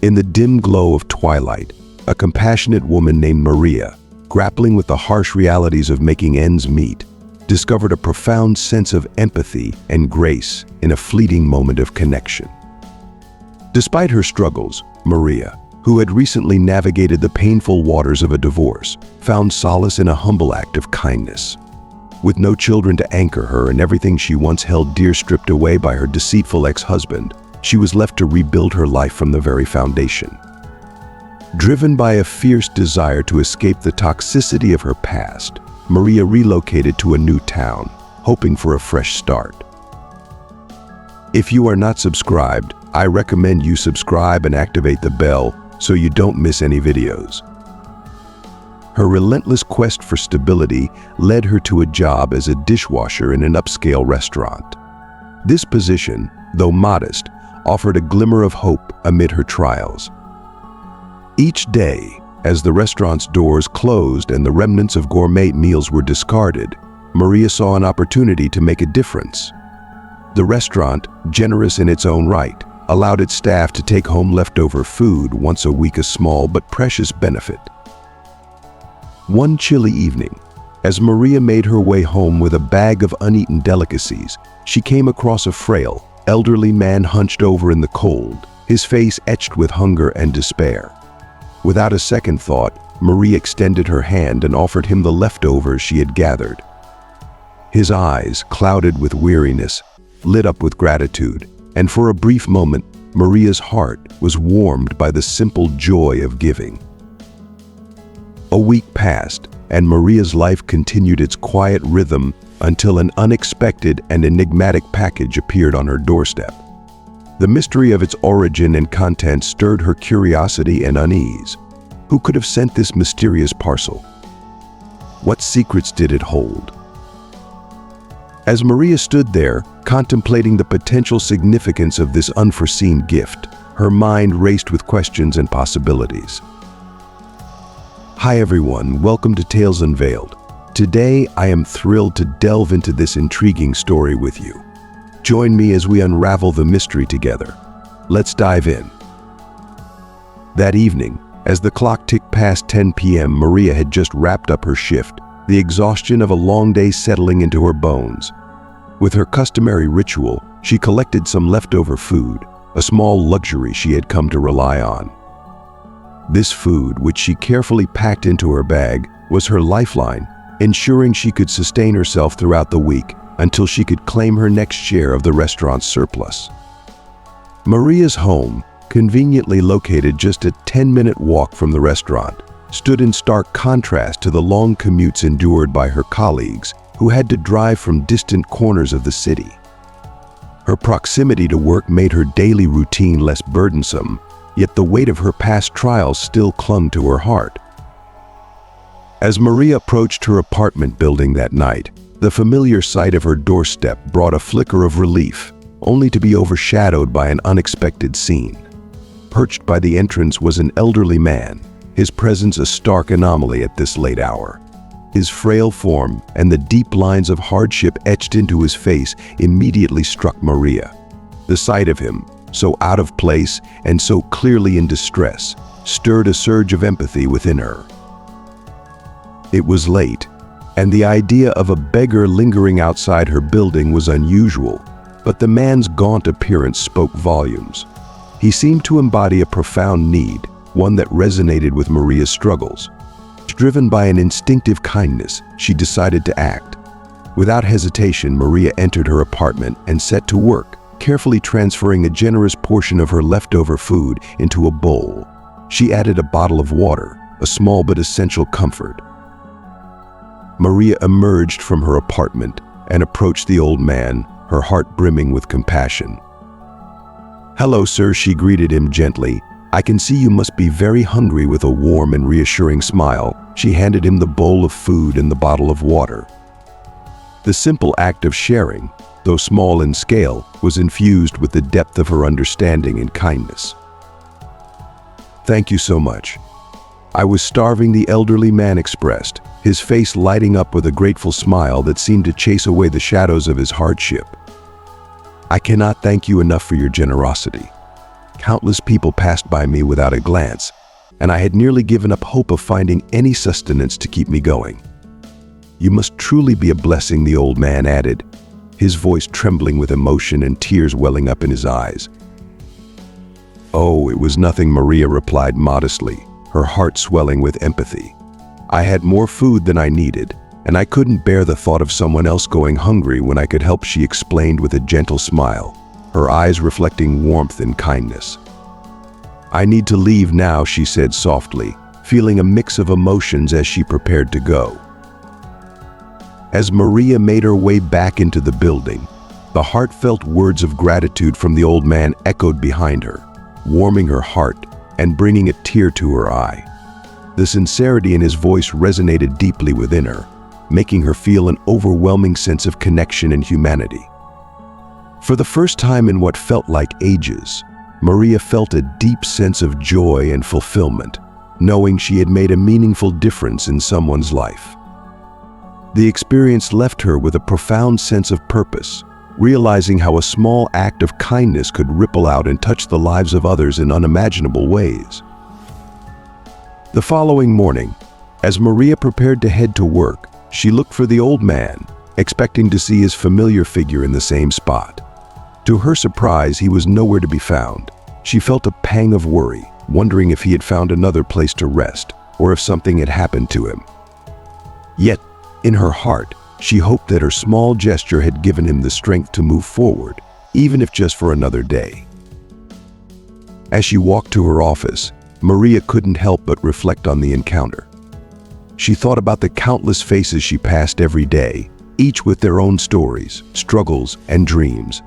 In the dim glow of twilight, a compassionate woman named Maria, grappling with the harsh realities of making ends meet, discovered a profound sense of empathy and grace in a fleeting moment of connection. Despite her struggles, Maria, who had recently navigated the painful waters of a divorce, found solace in a humble act of kindness. With no children to anchor her and everything she once held dear stripped away by her deceitful ex-husband, she was left to rebuild her life from the very foundation. Driven by a fierce desire to escape the toxicity of her past, Maria relocated to a new town, hoping for a fresh start. If you are not subscribed, I recommend you subscribe and activate the bell so you don't miss any videos. Her relentless quest for stability led her to a job as a dishwasher in an upscale restaurant. This position, though modest, offered a glimmer of hope amid her trials. Each day, as the restaurant's doors closed and the remnants of gourmet meals were discarded, Maria saw an opportunity to make a difference. The restaurant, generous in its own right, allowed its staff to take home leftover food once a week, a small but precious benefit. One chilly evening, as Maria made her way home with a bag of uneaten delicacies, she came across a frail, elderly man hunched over in the cold, his face etched with hunger and despair. Without a second thought, Maria extended her hand and offered him the leftovers she had gathered. His eyes, clouded with weariness, lit up with gratitude, and for a brief moment, Maria's heart was warmed by the simple joy of giving. A week passed, and Maria's life continued its quiet rhythm until an unexpected and enigmatic package appeared on her doorstep. The mystery of its origin and content stirred her curiosity and unease. Who could have sent this mysterious parcel? What secrets did it hold? As Maria stood there, contemplating the potential significance of this unforeseen gift, her mind raced with questions and possibilities. Hi everyone, welcome to Tales Unveiled. Today, I am thrilled to delve into this intriguing story with you. Join me as we unravel the mystery together. Let's dive in. That evening, as the clock ticked past 10 p.m., Maria had just wrapped up her shift, the exhaustion of a long day settling into her bones. With her customary ritual, she collected some leftover food, a small luxury she had come to rely on. This food, which she carefully packed into her bag, was her lifeline, ensuring she could sustain herself throughout the week until she could claim her next share of the restaurant's surplus. Maria's home, conveniently located just a 10-minute walk from the restaurant, stood in stark contrast to the long commutes endured by her colleagues who had to drive from distant corners of the city. Her proximity to work made her daily routine less burdensome, yet the weight of her past trials still clung to her heart. As Maria approached her apartment building that night, the familiar sight of her doorstep brought a flicker of relief, only to be overshadowed by an unexpected scene. Perched by the entrance was an elderly man, his presence a stark anomaly at this late hour. His frail form and the deep lines of hardship etched into his face immediately struck Maria. The sight of him, so out of place and so clearly in distress, stirred a surge of empathy within her. It was late, and the idea of a beggar lingering outside her building was unusual, but the man's gaunt appearance spoke volumes. He seemed to embody a profound need, one that resonated with Maria's struggles. Driven by an instinctive kindness, she decided to act. Without hesitation, Maria entered her apartment and set to work, carefully transferring a generous portion of her leftover food into a bowl. She added a bottle of water, a small but essential comfort. Maria emerged from her apartment and approached the old man, her heart brimming with compassion. "Hello, sir," she greeted him gently. "I can see you must be very hungry." With a warm and reassuring smile, she handed him the bowl of food and the bottle of water. The simple act of sharing, though small in scale, was infused with the depth of her understanding and kindness. "Thank you so much. I was starving," the elderly man expressed, his face lighting up with a grateful smile that seemed to chase away the shadows of his hardship. "I cannot thank you enough for your generosity." Countless people passed by me without a glance, and I had nearly given up hope of finding any sustenance to keep me going. You must truly be a blessing, the old man added, his voice trembling with emotion and tears welling up in his eyes. Oh, it was nothing, Maria replied modestly, her heart swelling with empathy. I had more food than I needed, and I couldn't bear the thought of someone else going hungry when I could help, she explained with a gentle smile, her eyes reflecting warmth and kindness. I need to leave now, she said softly, feeling a mix of emotions as she prepared to go. As Maria made her way back into the building, the heartfelt words of gratitude from the old man echoed behind her, warming her heart and bringing a tear to her eye. The sincerity in his voice resonated deeply within her, making her feel an overwhelming sense of connection and humanity. For the first time in what felt like ages, Maria felt a deep sense of joy and fulfillment, knowing she had made a meaningful difference in someone's life. The experience left her with a profound sense of purpose, realizing how a small act of kindness could ripple out and touch the lives of others in unimaginable ways. The following morning, as Maria prepared to head to work, she looked for the old man, expecting to see his familiar figure in the same spot. To her surprise, he was nowhere to be found. She felt a pang of worry, wondering if he had found another place to rest, or if something had happened to him. Yet, in her heart, she hoped that her small gesture had given him the strength to move forward, even if just for another day. As she walked to her office, Maria couldn't help but reflect on the encounter. She thought about the countless faces she passed every day, each with their own stories, struggles, and dreams.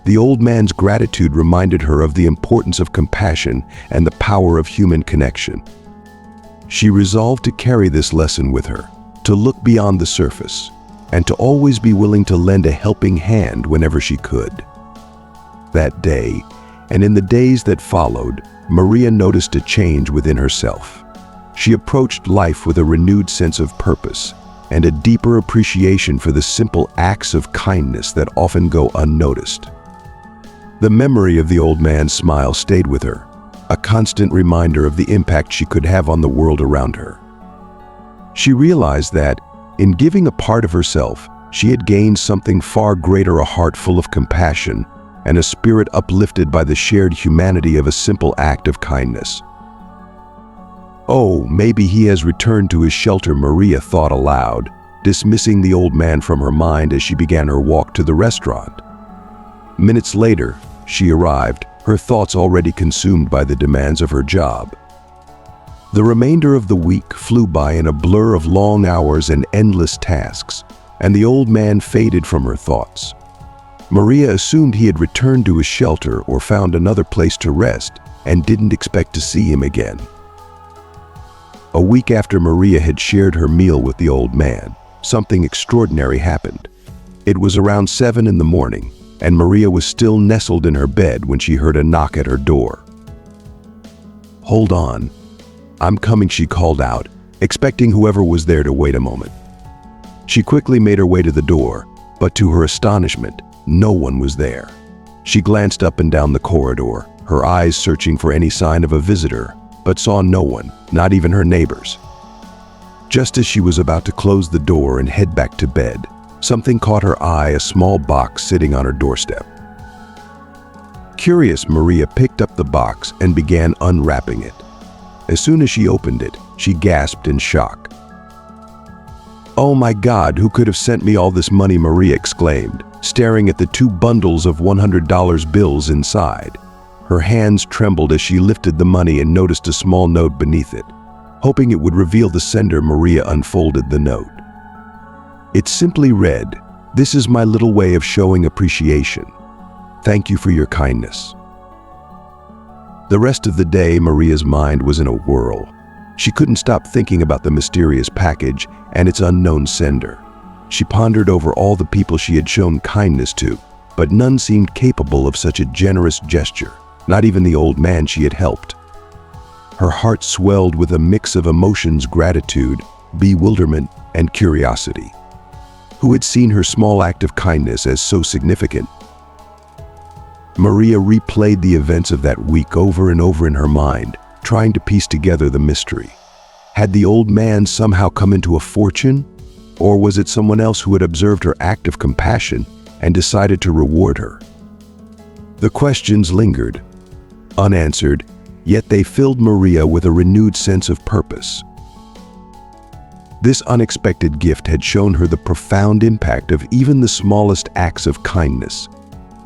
The old man's gratitude reminded her of the importance of compassion and the power of human connection. She resolved to carry this lesson with her, to look beyond the surface, and to always be willing to lend a helping hand whenever she could. That day, and in the days that followed, Maria noticed a change within herself. She approached life with a renewed sense of purpose and a deeper appreciation for the simple acts of kindness that often go unnoticed. The memory of the old man's smile stayed with her, a constant reminder of the impact she could have on the world around her. She realized that, in giving a part of herself, she had gained something far greater, a heart full of compassion and a spirit uplifted by the shared humanity of a simple act of kindness. Oh, maybe he has returned to his shelter, Maria thought aloud, dismissing the old man from her mind as she began her walk to the restaurant. Minutes later, she arrived, her thoughts already consumed by the demands of her job. The remainder of the week flew by in a blur of long hours and endless tasks, and the old man faded from her thoughts. Maria assumed he had returned to his shelter or found another place to rest and didn't expect to see him again. A week after Maria had shared her meal with the old man, something extraordinary happened. It was around 7 in the morning, and Maria was still nestled in her bed when she heard a knock at her door. "Hold on. I'm coming," she called out, expecting whoever was there to wait a moment. She quickly made her way to the door, but to her astonishment, no one was there. She glanced up and down the corridor, her eyes searching for any sign of a visitor, but saw no one, not even her neighbors. Just as she was about to close the door and head back to bed, something caught her eye, a small box sitting on her doorstep. Curious, Maria picked up the box and began unwrapping it. As soon as she opened it, she gasped in shock. "Oh my God, who could have sent me all this money?" Maria exclaimed, staring at the 2 bundles of $100 bills inside. Her hands trembled as she lifted the money and noticed a small note beneath it. Hoping it would reveal the sender, Maria unfolded the note. It simply read, "This is my little way of showing appreciation. Thank you for your kindness." The rest of the day, Maria's mind was in a whirl. She couldn't stop thinking about the mysterious package and its unknown sender. She pondered over all the people she had shown kindness to, but none seemed capable of such a generous gesture, not even the old man she had helped. Her heart swelled with a mix of emotions: gratitude, bewilderment, and curiosity. Who had seen her small act of kindness as so significant? Maria replayed the events of that week over and over in her mind, trying to piece together the mystery. Had the old man somehow come into a fortune? Or was it someone else who had observed her act of compassion and decided to reward her? The questions lingered, unanswered, yet they filled Maria with a renewed sense of purpose. This unexpected gift had shown her the profound impact of even the smallest acts of kindness.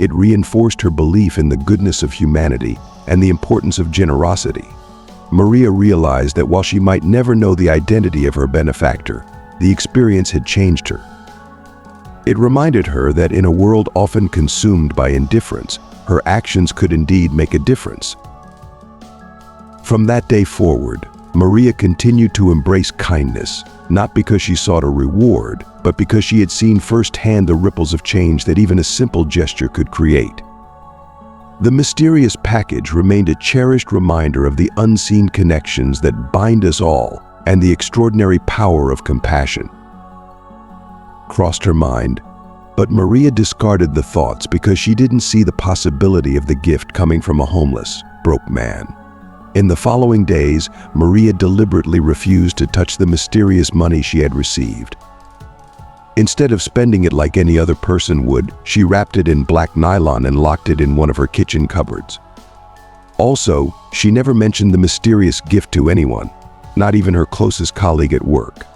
It reinforced her belief in the goodness of humanity and the importance of generosity. Maria realized that while she might never know the identity of her benefactor, the experience had changed her. It reminded her that in a world often consumed by indifference, her actions could indeed make a difference. From that day forward, Maria continued to embrace kindness, not because she sought a reward, but because she had seen firsthand the ripples of change that even a simple gesture could create. The mysterious package remained a cherished reminder of the unseen connections that bind us all and the extraordinary power of compassion. Crossed her mind, but Maria discarded the thoughts because she didn't see the possibility of the gift coming from a homeless, broke man. In the following days, Maria deliberately refused to touch the mysterious money she had received. Instead of spending it like any other person would, she wrapped it in black nylon and locked it in one of her kitchen cupboards. Also, she never mentioned the mysterious gift to anyone, not even her closest colleague at work.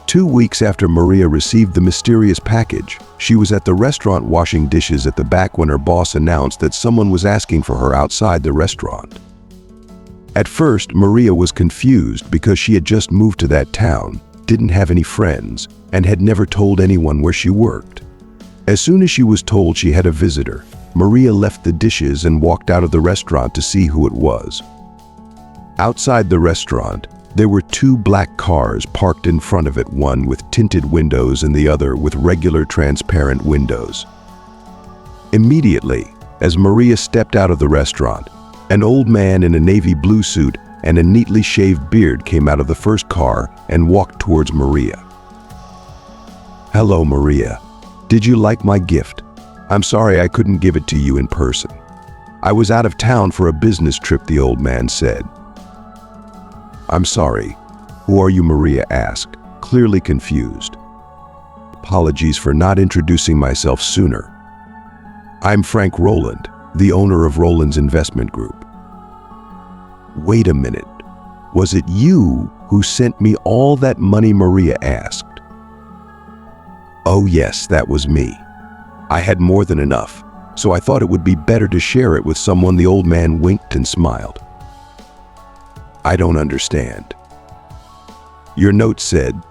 2 weeks after Maria received the mysterious package, she was at the restaurant washing dishes at the back when her boss announced that someone was asking for her outside the restaurant. At first, Maria was confused because she had just moved to that town, didn't have any friends, and had never told anyone where she worked. As soon as she was told she had a visitor, Maria left the dishes and walked out of the restaurant to see who it was. Outside the restaurant, there were 2 black cars parked in front of it, one with tinted windows and the other with regular transparent windows. Immediately, as Maria stepped out of the restaurant, an old man in a navy blue suit and a neatly shaved beard came out of the first car and walked towards Maria. "Hello, Maria. Did you like my gift? I'm sorry I couldn't give it to you in person. I was out of town for a business trip," the old man said. "I'm sorry. Who are you?" Maria asked, clearly confused. "Apologies for not introducing myself sooner. I'm Frank Rowland, the owner of Rowland's Investment Group." "Wait a minute. Was it you who sent me all that money?" Maria asked. "Oh yes, that was me. I had more than enough, so I thought it would be better to share it with someone." The old man winked and smiled. "I don't understand. Your note said,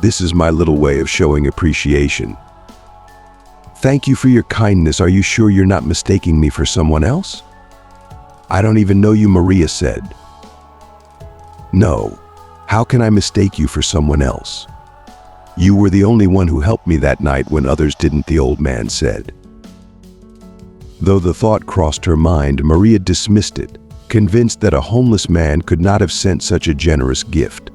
'This is my little way of showing appreciation.' Thank you for your kindness. Are you sure you're not mistaking me for someone else?" "I don't even know you," Maria said. "No. How can I mistake you for someone else? You were the only one who helped me that night when others didn't," the old man said. Though the thought crossed her mind, Maria dismissed it, convinced that a homeless man could not have sent such a generous gift.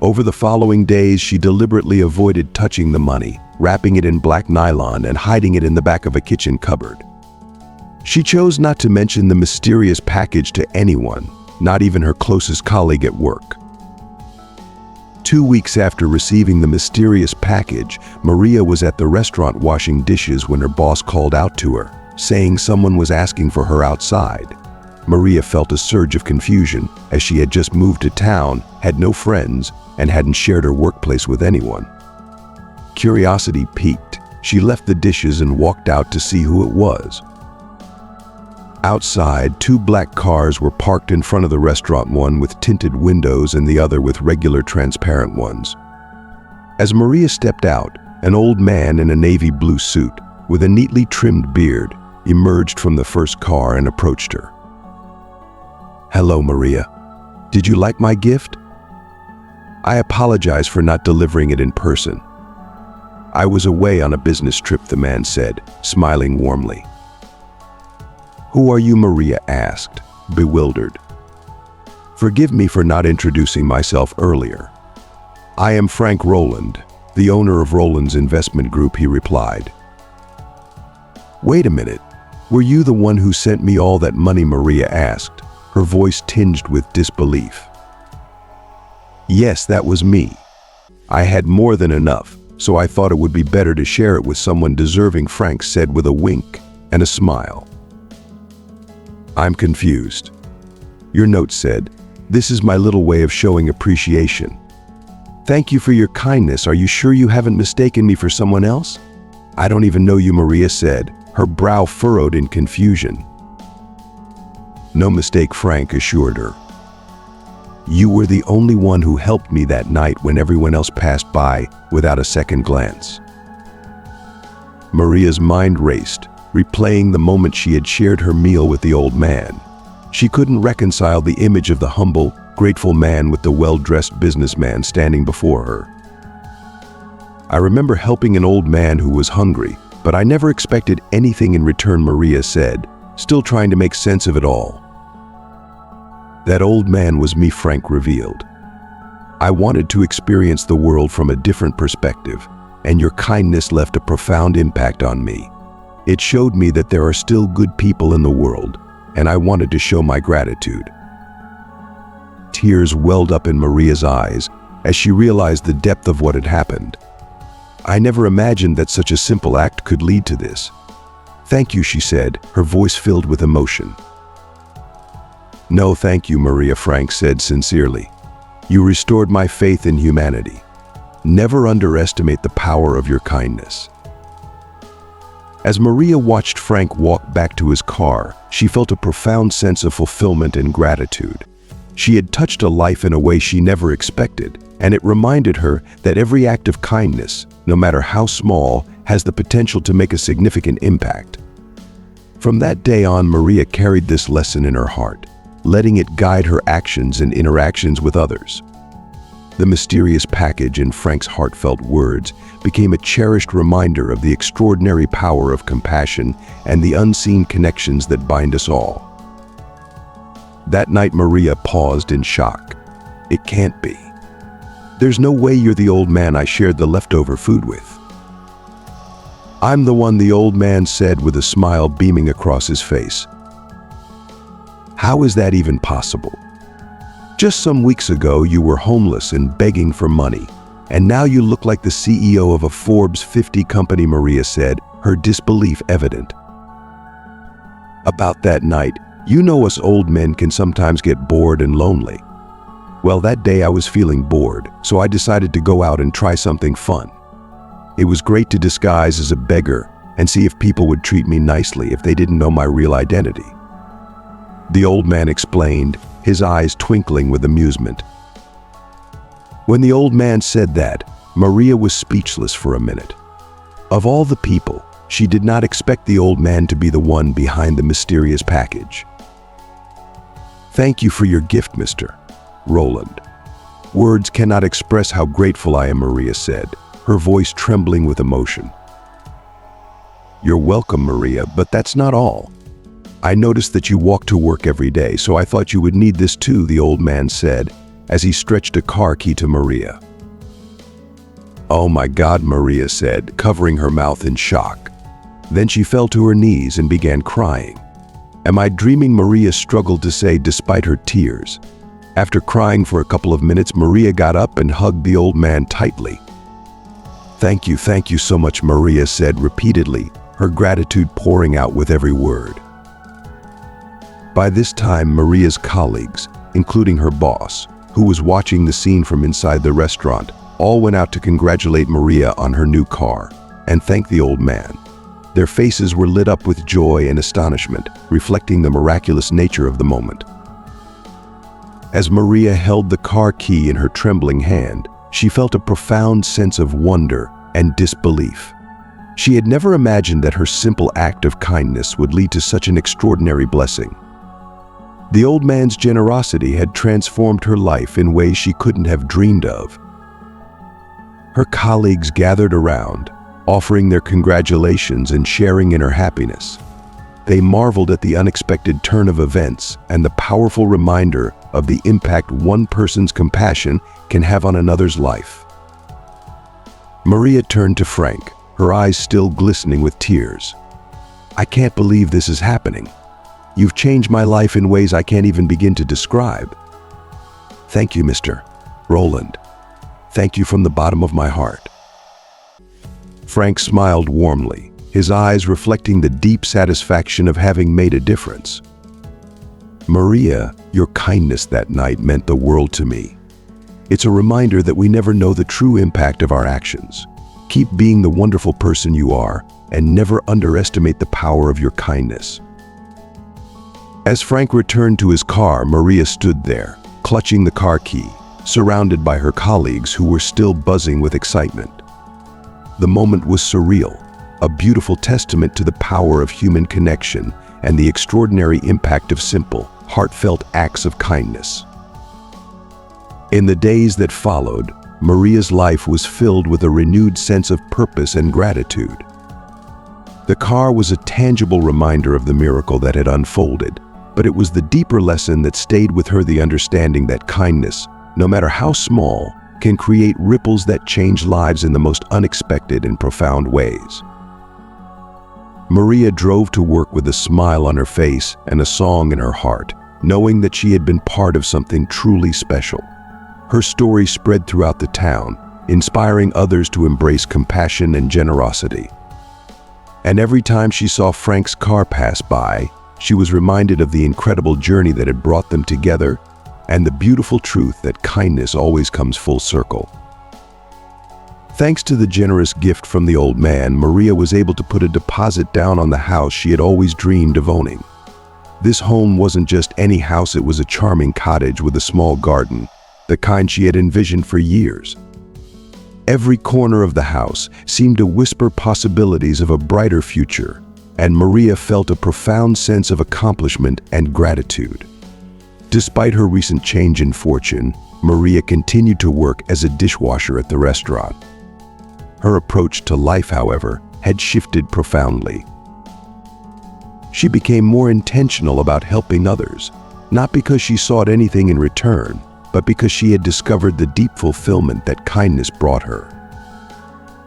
Over the following days, she deliberately avoided touching the money, wrapping it in black nylon and hiding it in the back of a kitchen cupboard. She chose not to mention the mysterious package to anyone, not even her closest colleague at work. 2 weeks after receiving the mysterious package, Maria was at the restaurant washing dishes when her boss called out to her, saying someone was asking for her outside. Maria felt a surge of confusion as she had just moved to town, had no friends, and hadn't shared her workplace with anyone. Curiosity piqued. She left the dishes and walked out to see who it was. Outside, 2 black cars were parked in front of the restaurant, one with tinted windows and the other with regular transparent ones. As Maria stepped out, an old man in a navy blue suit with a neatly trimmed beard emerged from the first car and approached her. "Hello, Maria. Did you like my gift? I apologize for not delivering it in person. I was away on a business trip," the man said, smiling warmly. "Who are you?" Maria asked, bewildered. "Forgive me for not introducing myself earlier. I am Frank Rowland, the owner of Rowland's Investment Group," he replied. "Wait a minute. "Were you the one who sent me all that money?" Maria asked, her voice tinged with disbelief. "Yes, that was me. I had more than enough, so I thought it would be better to share it with someone deserving," Frank said with a wink and a smile. "I'm confused." Your note said, "This is my little way of showing appreciation. Thank you for your kindness. Are you sure you haven't mistaken me for someone else?" "I don't even know you," Maria said, her brow furrowed in confusion. "No mistake," Frank assured her. "You were the only one who helped me that night when everyone else passed by without a second glance." Maria's mind raced, replaying the moment she had shared her meal with the old man. She couldn't reconcile the image of the humble, grateful man with the well-dressed businessman standing before her. "I remember helping an old man who was hungry, but I never expected anything in return," Maria said, still trying to make sense of it all. "That old man was me," Frank revealed. "I wanted to experience the world from a different perspective, and your kindness left a profound impact on me. It showed me that there are still good people in the world, and I wanted to show my gratitude." Tears welled up in Maria's eyes as she realized the depth of what had happened. "I never imagined that such a simple act could lead to this. Thank you," she said, her voice filled with emotion. "No, thank you, Maria," Frank said sincerely. "You restored my faith in humanity. Never underestimate the power of your kindness." As Maria watched Frank walk back to his car, she felt a profound sense of fulfillment and gratitude. She had touched a life in a way she never expected, and it reminded her that every act of kindness, no matter how small, has the potential to make a significant impact. From that day on, Maria carried this lesson in her heart, letting it guide her actions and interactions with others. The mysterious package in Frank's heartfelt words became a cherished reminder of the extraordinary power of compassion and the unseen connections that bind us all. That night, Maria paused in shock. "It can't be. There's no way you're the old man I shared the leftover food with." "I'm the one," the old man said with a smile beaming across his face. "How is that even possible? Just some weeks ago, you were homeless and begging for money, and now you look like the CEO of a Forbes 50 company," Maria said, her disbelief evident. "About that night, you know us old men can sometimes get bored and lonely. Well, that day I was feeling bored, so I decided to go out and try something fun. It was great to disguise as a beggar and see if people would treat me nicely if they didn't know my real identity." The old man explained, his eyes twinkling with amusement. When the old man said that, Maria was speechless for a minute. Of all the people, she did not expect the old man to be the one behind the mysterious package. "Thank you for your gift, Mr. Roland. Words cannot express how grateful I am," Maria said, her voice trembling with emotion. "You're welcome, Maria, but that's not all. I noticed that you walk to work every day, so I thought you would need this too," the old man said, as he stretched a car key to Maria. "Oh my God," Maria said, covering her mouth in shock. Then she fell to her knees and began crying. "Am I dreaming?" Maria struggled to say despite her tears. After crying for a couple of minutes, Maria got up and hugged the old man tightly. Thank you so much," Maria said repeatedly, her gratitude pouring out with every word. By this time, Maria's colleagues, including her boss, who was watching the scene from inside the restaurant, all went out to congratulate Maria on her new car and thank the old man. Their faces were lit up with joy and astonishment, reflecting the miraculous nature of the moment. As Maria held the car key in her trembling hand, she felt a profound sense of wonder and disbelief. She had never imagined that her simple act of kindness would lead to such an extraordinary blessing. The old man's generosity had transformed her life in ways she couldn't have dreamed of. Her colleagues gathered around, offering their congratulations and sharing in her happiness. They marveled at the unexpected turn of events and the powerful reminder of the impact one person's compassion can have on another's life. Maria turned to Frank, her eyes still glistening with tears. "I can't believe this is happening. You've changed my life in ways I can't even begin to describe." "Thank you, Mr. Roland. Thank you from the bottom of my heart." Frank smiled warmly, his eyes reflecting the deep satisfaction of having made a difference. "Maria, your kindness that night meant the world to me. It's a reminder that we never know the true impact of our actions. Keep being the wonderful person you are, and never underestimate the power of your kindness." As Frank returned to his car, Maria stood there, clutching the car key, surrounded by her colleagues who were still buzzing with excitement. The moment was surreal, a beautiful testament to the power of human connection and the extraordinary impact of simple, heartfelt acts of kindness. In the days that followed, Maria's life was filled with a renewed sense of purpose and gratitude. The car was a tangible reminder of the miracle that had unfolded, but it was the deeper lesson that stayed with her, the understanding that kindness, no matter how small, can create ripples that change lives in the most unexpected and profound ways. Maria drove to work with a smile on her face and a song in her heart, knowing that she had been part of something truly special. Her story spread throughout the town, inspiring others to embrace compassion and generosity. And every time she saw Frank's car pass by, she was reminded of the incredible journey that had brought them together and the beautiful truth that kindness always comes full circle. Thanks to the generous gift from the old man, Maria was able to put a deposit down on the house she had always dreamed of owning. This home wasn't just any house, it was a charming cottage with a small garden, the kind she had envisioned for years. Every corner of the house seemed to whisper possibilities of a brighter future, and Maria felt a profound sense of accomplishment and gratitude. Despite her recent change in fortune, Maria continued to work as a dishwasher at the restaurant. Her approach to life, however, had shifted profoundly. She became more intentional about helping others, not because she sought anything in return, but because she had discovered the deep fulfillment that kindness brought her.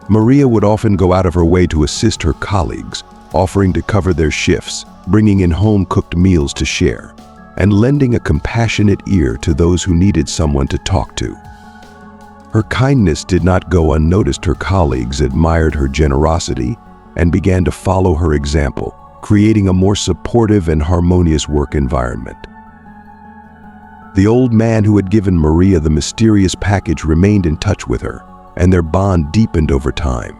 Maria would often go out of her way to assist her colleagues, offering to cover their shifts, bringing in home-cooked meals to share, and lending a compassionate ear to those who needed someone to talk to. Her kindness did not go unnoticed. Her colleagues admired her generosity and began to follow her example, creating a more supportive and harmonious work environment. The old man who had given Maria the mysterious package remained in touch with her, and their bond deepened over time.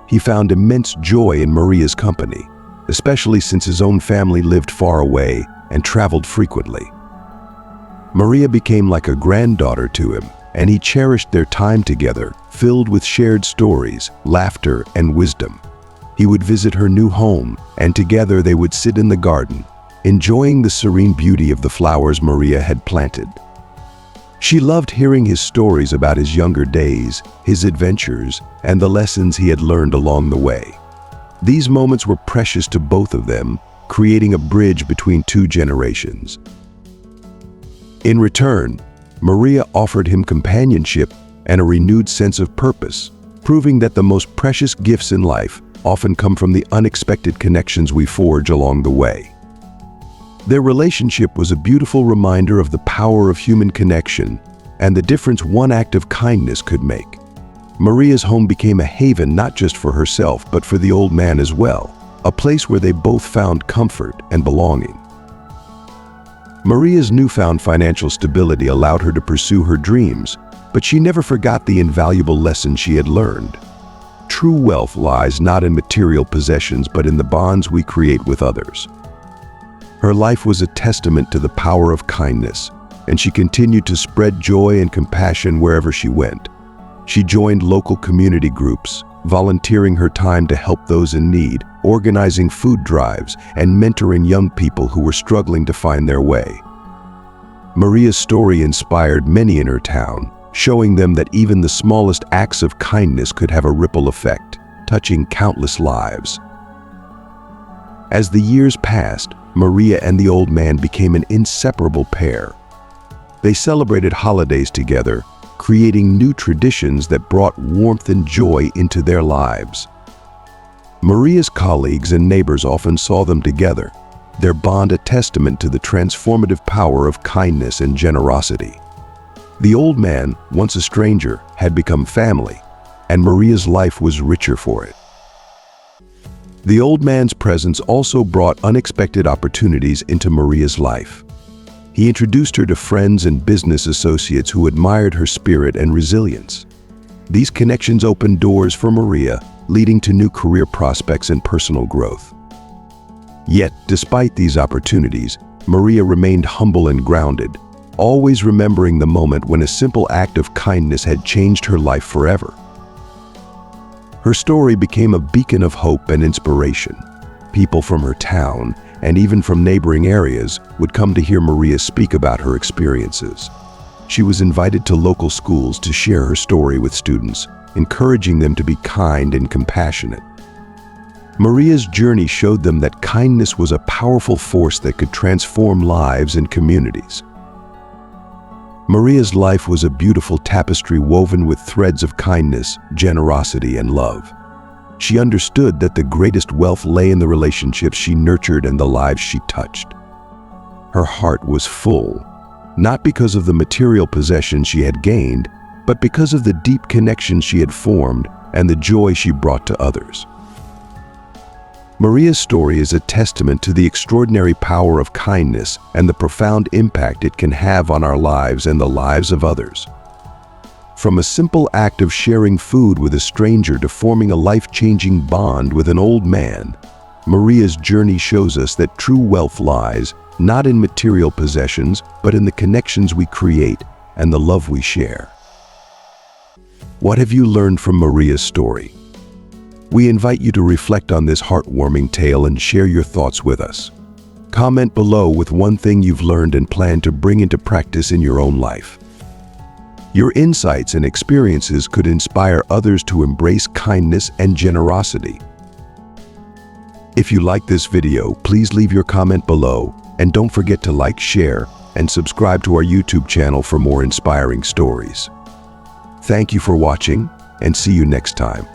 He found immense joy in Maria's company, especially since his own family lived far away and traveled frequently. Maria became like a granddaughter to him, and he cherished their time together, filled with shared stories, laughter, and wisdom. He would visit her new home, and together they would sit in the garden, enjoying the serene beauty of the flowers Maria had planted. She loved hearing his stories about his younger days, his adventures, and the lessons he had learned along the way. These moments were precious to both of them, creating a bridge between two generations. In return, Maria offered him companionship and a renewed sense of purpose, proving that the most precious gifts in life often come from the unexpected connections we forge along the way. Their relationship was a beautiful reminder of the power of human connection and the difference one act of kindness could make. Maria's home became a haven not just for herself, but for the old man as well, a place where they both found comfort and belonging. Maria's newfound financial stability allowed her to pursue her dreams, but she never forgot the invaluable lesson she had learned. True wealth lies not in material possessions, but in the bonds we create with others. Her life was a testament to the power of kindness, and she continued to spread joy and compassion wherever she went. She joined local community groups, volunteering her time to help those in need, organizing food drives, and mentoring young people who were struggling to find their way. Maria's story inspired many in her town, showing them that even the smallest acts of kindness could have a ripple effect, touching countless lives. As the years passed, Maria and the old man became an inseparable pair. They celebrated holidays together, creating new traditions that brought warmth and joy into their lives. Maria's colleagues and neighbors often saw them together, their bond a testament to the transformative power of kindness and generosity. The old man, once a stranger, had become family, and Maria's life was richer for it. The old man's presence also brought unexpected opportunities into Maria's life. He introduced her to friends and business associates who admired her spirit and resilience. These connections opened doors for Maria, leading to new career prospects and personal growth. Yet, despite these opportunities, Maria remained humble and grounded, always remembering the moment when a simple act of kindness had changed her life forever. Her story became a beacon of hope and inspiration. People from her town, and even from neighboring areas, would come to hear Maria speak about her experiences. She was invited to local schools to share her story with students, encouraging them to be kind and compassionate. Maria's journey showed them that kindness was a powerful force that could transform lives and communities. Maria's life was a beautiful tapestry woven with threads of kindness, generosity, and love. She understood that the greatest wealth lay in the relationships she nurtured and the lives she touched. Her heart was full, not because of the material possessions she had gained, but because of the deep connections she had formed and the joy she brought to others. Maria's story is a testament to the extraordinary power of kindness and the profound impact it can have on our lives and the lives of others. From a simple act of sharing food with a stranger to forming a life-changing bond with an old man, Maria's journey shows us that true wealth lies not in material possessions, but in the connections we create and the love we share. What have you learned from Maria's story? We invite you to reflect on this heartwarming tale and share your thoughts with us. Comment below with one thing you've learned and plan to bring into practice in your own life. Your insights and experiences could inspire others to embrace kindness and generosity. If you like this video, please leave your comment below, and don't forget to like, share, and subscribe to our YouTube channel for more inspiring stories. Thank you for watching, and see you next time.